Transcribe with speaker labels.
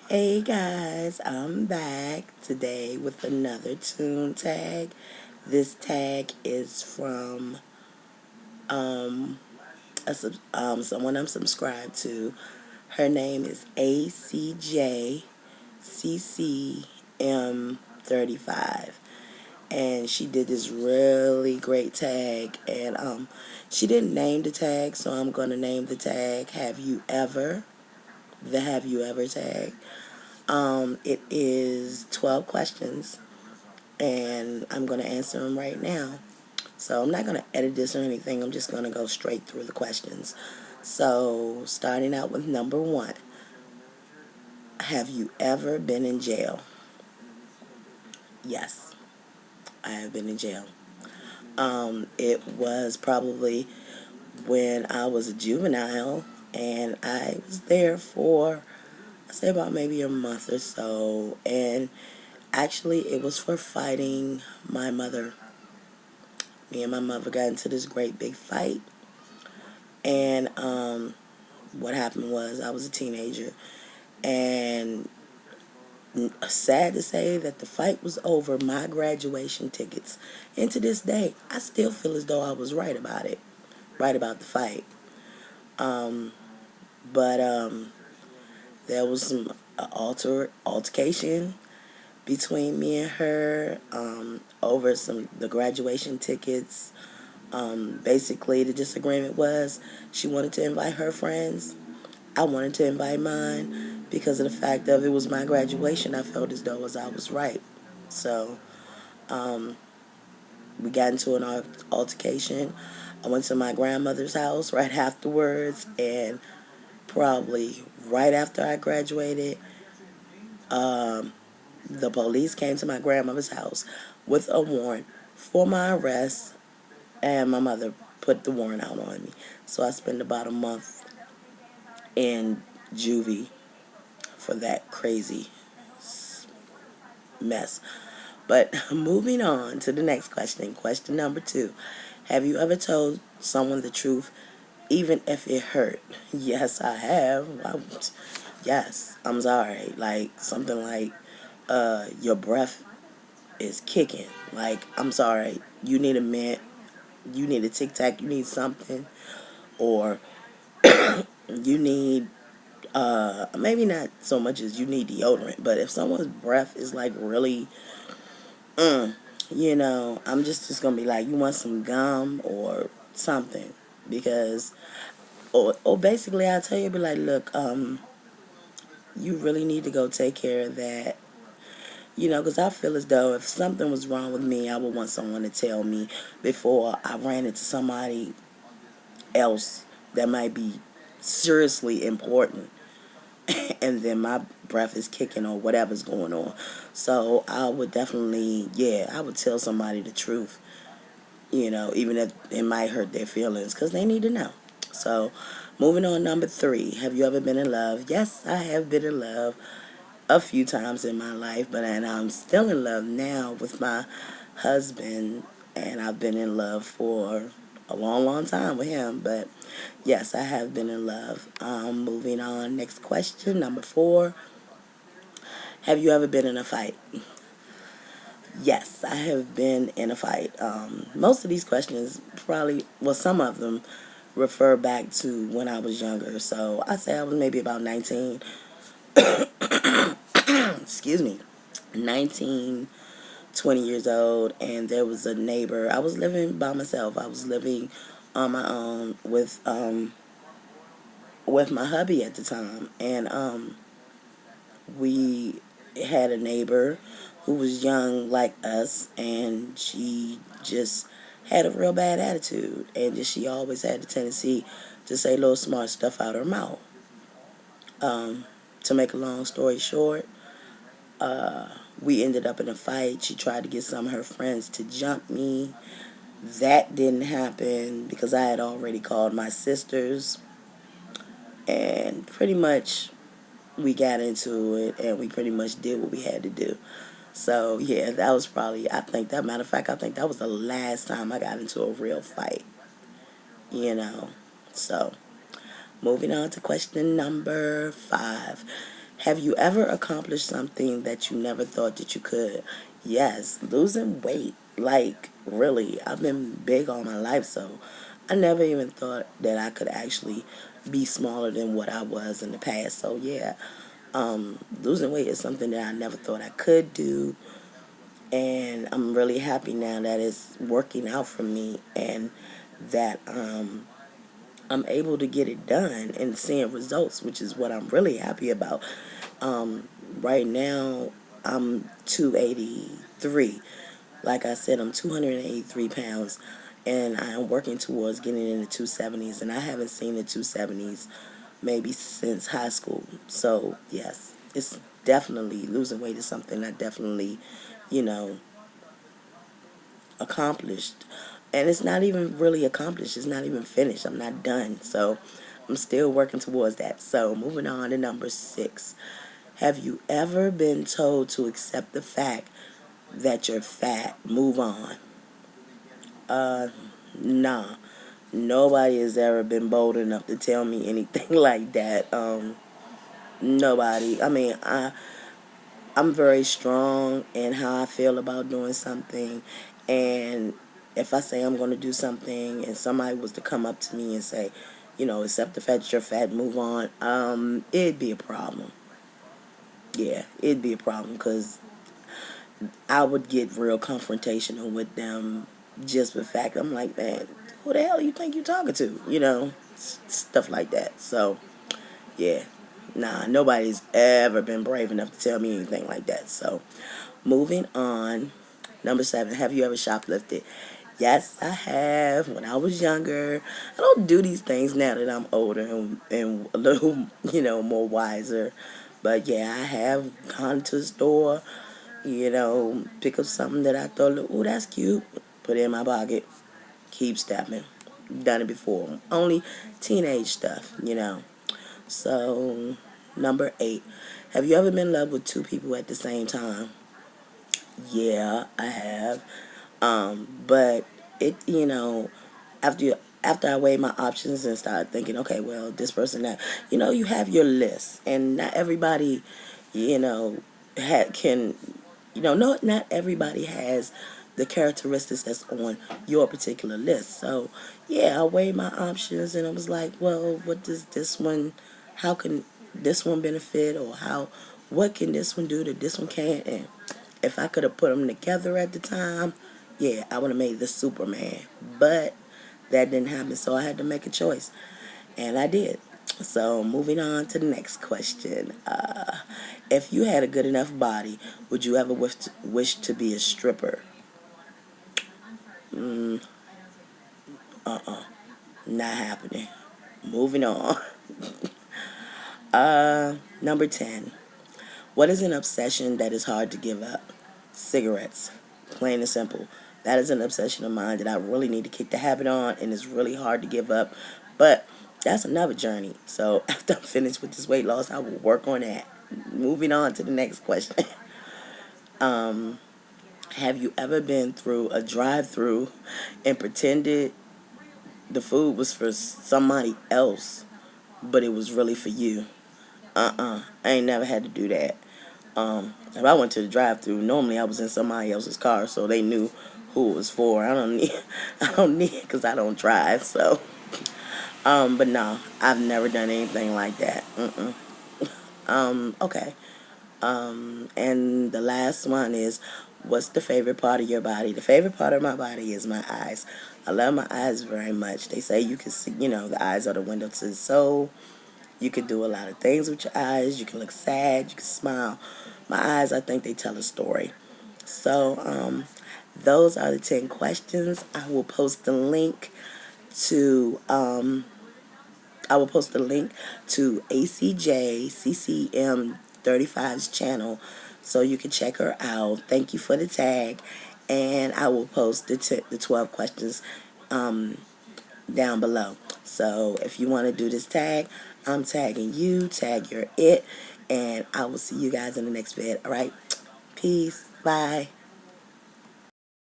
Speaker 1: Hey guys, I'm back today with another tune tag. This tag is from someone I'm subscribed to. Her name is ACJCCM35, and she did this really great tag. And she didn't name the tag, so I'm gonna name the tag "Have You Ever?" The "Have You Ever" tag. It is 12 questions, and I'm going to answer them right now. So I'm not going to edit this or anything. I'm just going to go straight through the questions. So, starting out with number one, have you ever been in jail? Yes, I have been in jail. It was probably when I was a juvenile, and I was there for, I say, about maybe a month or so. And actually, it was for fighting my mother. Me and my mother got into this great big fight. And what happened was I was a teenager. And sad to say that the fight was over my graduation tickets. And to this day, I still feel as though I was right about it. Right about the fight. Um, but there was some altercation between me and her over the graduation tickets. Basically, the disagreement was she wanted to invite her friends. I wanted to invite mine because of the fact of it was my graduation. I felt as though as I was right. So um, we got into an altercation. I went to my grandmother's house right afterwards, and probably right after I graduated, um, the police came to my grandmother's house with a warrant for my arrest, and my mother put the warrant out on me. So I spent about a month in juvie for that crazy mess. But moving on to the next question. Question number two. Have you ever told someone the truth, even if it hurt? Yes, I have. Yes, I'm sorry. Like, something like, your breath is kicking. Like, I'm sorry. You need a mint. You need a Tic Tac. You need something. Or you need maybe not so much as you need deodorant, but if someone's breath is like really, I'm just gonna be like, you want some gum or something, because, or basically I'll tell you, be like, look, you really need to go take care of that. Because I feel as though if something was wrong with me, I would want someone to tell me before I ran into somebody else that might be seriously important. And then my breath is kicking or whatever's going on. So I would definitely, yeah, I would tell somebody the truth, even if it might hurt their feelings, because they need to know. So moving on, number three, have you ever been in love? Yes, I have been in love a few times in my life, and I'm still in love now with my husband, and I've been in love for a long, long time with him. But yes, I have been in love. Moving on, next question, number four. Have you ever been in a fight? Yes, I have been in a fight. Most of these questions probably, well, some of them refer back to when I was younger. So I say I was maybe about 19, excuse me, 19, 20 years old, and there was a neighbor. I was living by myself. I was living on my own with my hubby at the time, and we had a neighbor who was young like us, and she just had a real bad attitude, and just, she always had the tendency to say little smart stuff out her mouth. To make a long story short, we ended up in a fight. She tried to get some of her friends to jump me. That didn't happen because I had already called my sisters, and pretty much we got into it, and we pretty much did what we had to do. So yeah, that was probably, I think, that matter of fact, I think that was the last time I got into a real fight. You know. So moving on to question number five. Have you ever accomplished something that you never thought that you could? Yes, losing weight. Like, really, I've been big all my life, so I never even thought that I could actually be smaller than what I was in the past. So, yeah, losing weight is something that I never thought I could do, and I'm really happy now that it's working out for me and that I'm able to get it done and seeing results, which is what I'm really happy about. Right now, I'm 283. Like I said, I'm 283 pounds, and I am working towards getting in the 270s, and I haven't seen the 270s maybe since high school. So, yes, it's definitely losing weight is something I definitely, you know, accomplished. And it's not even really accomplished. It's not even finished. I'm not done. So I'm still working towards that. So moving on to number 6. Have you ever been told to accept the fact that you're fat? Move on. Uh, nah. Nobody has ever been bold enough to tell me anything like that. Nobody. I mean, I'm very strong in how I feel about doing something. And if I say I'm going to do something and somebody was to come up to me and say, accept the fact that you're fat, move on, it'd be a problem. Yeah, it'd be a problem because I would get real confrontational with them just for the fact I'm like, man, who the hell you think you're talking to? Stuff like that. So, yeah. Nah, nobody's ever been brave enough to tell me anything like that. So, moving on. Number 7, have you ever shoplifted? Yes, I have. When I was younger, I don't do these things now that I'm older and a little, more wiser. But yeah, I have gone to the store, pick up something that I thought, oh, that's cute, put it in my pocket, keep stepping. Done it before. Only teenage stuff. So, number 8, have you ever been in love with 2 people at the same time? Yeah, I have. But after after I weighed my options and started thinking, okay, well, this person that, you have your list, and not everybody, you know, can, no, not everybody has the characteristics that's on your particular list. So, yeah, I weighed my options, and I was like, well, what does this one, how can this one benefit, or what can this one do that this one can't? And if I could have put them together at the time, yeah, I would have made the Superman. But that didn't happen, so I had to make a choice. And I did. So moving on to the next question. If you had a good enough body, would you ever wish to be a stripper? Mm, not happening. Moving on. Number 10. What is an obsession that is hard to give up? Cigarettes. Plain and simple. That is an obsession of mine that I really need to kick the habit on, and it's really hard to give up. But that's another journey. So after I'm finished with this weight loss, I will work on that. Moving on to the next question. Have you ever been through a drive-thru and pretended the food was for somebody else, but it was really for you? I ain't never had to do that. If I went to the drive-thru, normally I was in somebody else's car, so they knew who it was for. I don't need it because I don't drive. So, but no, I've never done anything like that. Okay. And the last one is, what's the favorite part of your body? The favorite part of my body is my eyes. I love my eyes very much. They say you can see, the eyes are the window to the soul. You can do a lot of things with your eyes. You can look sad. You can smile. My eyes, I think they tell a story. So, those are the 10 questions. To I will post the link to ACJ CCM 35's channel so you can check her out. Thank you for the tag. And I will post the 12 questions down below. So if you want to do this tag, I'm tagging you, tag your it, and I will see you guys in the next vid. All right? Peace. Bye.